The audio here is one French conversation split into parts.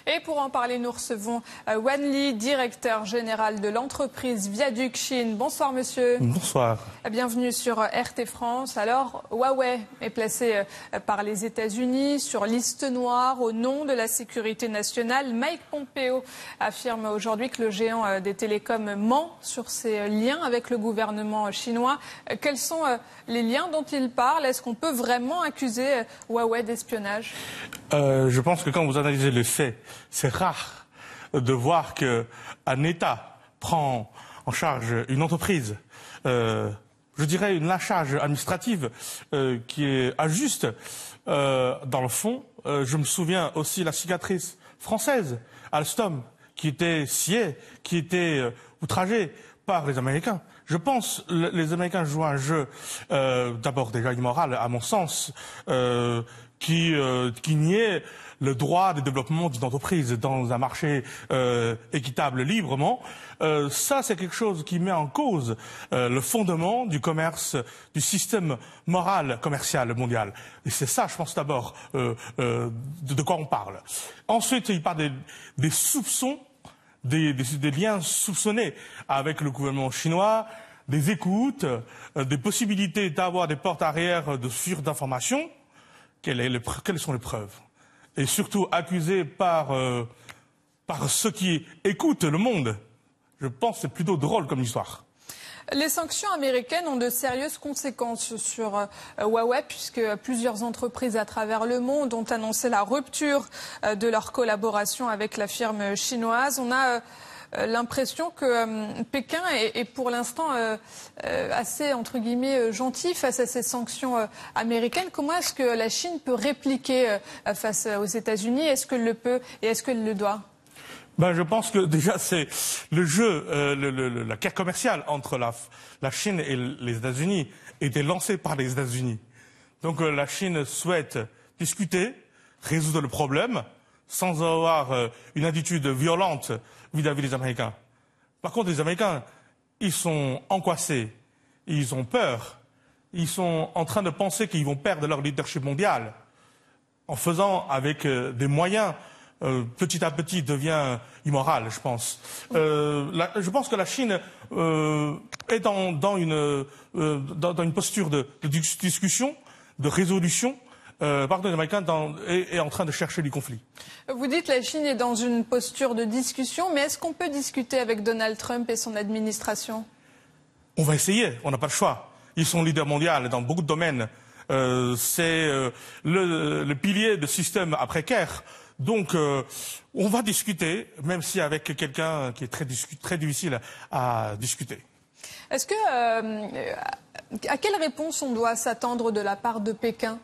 Et pour en parler, nous recevons Wan Li, directeur général de l'entreprise Viaduc Chine. Bonsoir monsieur. Bonsoir. Bienvenue sur RT France. Alors, Huawei est placé par les États-Unis sur liste noire au nom de la sécurité nationale. Mike Pompeo affirme aujourd'hui que le géant des télécoms ment sur ses liens avec le gouvernement chinois. Quels sont les liens dont il parle? Est-ce qu'on peut vraiment accuser Huawei d'espionnage? Je pense que quand vous analysez le fait, c'est rare de voir qu'un État prend en charge une entreprise, je dirais une lâchage administrative qui est injuste. Dans le fond, je me souviens aussi de la cicatrice française, Alstom, qui était sciée, qui était outragée par les Américains. Je pense que les Américains jouent un jeu d'abord déjà immoral, à mon sens, qui niait le droit de développement d'une entreprise dans un marché équitable librement. Ça, c'est quelque chose qui met en cause le fondement du commerce, du système moral commercial mondial. Et c'est ça, je pense d'abord, de quoi on parle. Ensuite, il parle des soupçons, des liens soupçonnés avec le gouvernement chinois, des écoutes, des possibilités d'avoir des portes arrière de fuite d'informations. Quelles sont les preuves? Et surtout accusé par ceux qui écoutent le monde. Je pense que c'est plutôt drôle comme histoire. Les sanctions américaines ont de sérieuses conséquences sur Huawei puisque plusieurs entreprises à travers le monde ont annoncé la rupture de leur collaboration avec la firme chinoise. On a l'impression que Pékin est pour l'instant assez, entre guillemets, gentil face à ces sanctions américaines. Comment est-ce que la Chine peut répliquer face aux États-Unis? Est-ce qu'elle le peut et est-ce qu'elle le doit? Je pense que déjà c'est le jeu, la guerre commerciale entre la Chine et les États-Unis était lancée par les États-Unis. Donc la Chine souhaite discuter, résoudre le problème, sans avoir une attitude violente vis-à-vis des Américains. Par contre, les Américains, ils sont angoissés, ils ont peur, ils sont en train de penser qu'ils vont perdre leur leadership mondial en faisant avec des moyens petit à petit devient immoral, je pense. Je pense que la Chine est dans une posture de discussion, de résolution. Par contre, les Américains est en train de chercher du conflit. Vous dites que la Chine est dans une posture de discussion, mais est-ce qu'on peut discuter avec Donald Trump et son administration? On va essayer, on n'a pas le choix. Ils sont leaders mondiaux dans beaucoup de domaines. C'est le pilier de système précaire. Donc, on va discuter, même si avec quelqu'un qui est très difficile à discuter. Est-ce que, à quelle réponse on doit s'attendre de la part de Pékin?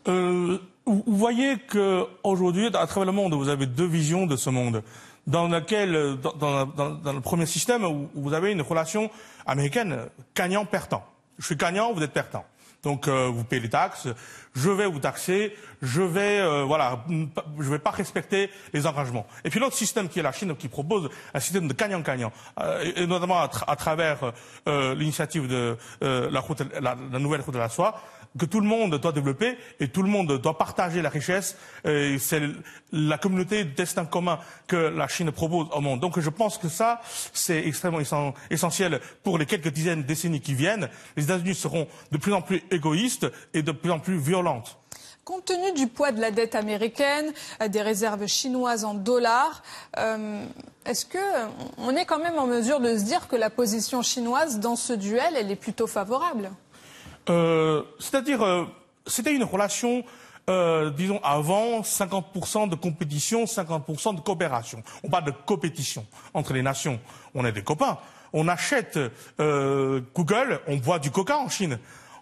Vous voyez qu'aujourd'hui, à travers le monde, vous avez deux visions de ce monde. Dans lequel, dans le premier système, où vous avez une relation américaine gagnant-perdant. Je suis gagnant, vous êtes perdant. Donc vous payez les taxes, je vais vous taxer, je vais pas respecter les engagements. Et puis l'autre système qui est la Chine, qui propose un système de gagnant-gagnant, et notamment à travers l'initiative de la nouvelle route de la soie, que tout le monde doit développer et tout le monde doit partager la richesse. C'est la communauté de destin commun que la Chine propose au monde. Donc je pense que ça, c'est extrêmement essentiel pour les quelques dizaines de décennies qui viennent. Les États-Unis seront de plus en plus égoïstes et de plus en plus violentes. Compte tenu du poids de la dette américaine, des réserves chinoises en dollars, est-ce qu'on est quand même en mesure de se dire que la position chinoise dans ce duel, elle est plutôt favorable? C'est-à-dire, c'était une relation, disons, avant 50% de compétition, 50% de coopération. On parle de compétition entre les nations. On est des copains. On achète Google, on boit du Coca en Chine.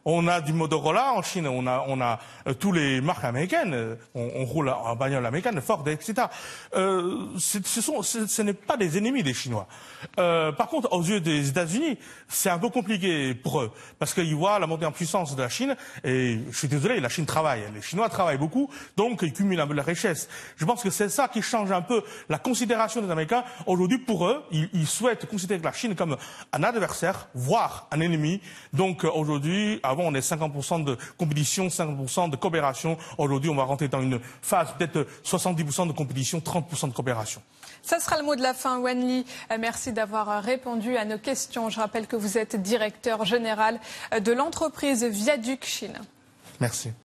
On a du Motorola en Chine, on a tous les marques américaines, on roule en bagnole américaine, Ford, etc. Ce n'est pas des ennemis des Chinois. Par contre, aux yeux des États-Unis, c'est un peu compliqué pour eux, parce qu'ils voient la montée en puissance de la Chine, et je suis désolé, la Chine travaille, les Chinois travaillent beaucoup, donc ils cumulent un peu la richesse. Je pense que c'est ça qui change un peu la considération des Américains. Aujourd'hui, pour eux, ils souhaitent considérer la Chine comme un adversaire, voire un ennemi. Donc aujourd'hui, Avant, on est 50% de compétition, 50% de coopération. Aujourd'hui, on va rentrer dans une phase peut-être 70% de compétition, 30% de coopération. Ça sera le mot de la fin, Wen Li. Merci d'avoir répondu à nos questions. Je rappelle que vous êtes directeur général de l'entreprise Viaduc Chine. Merci.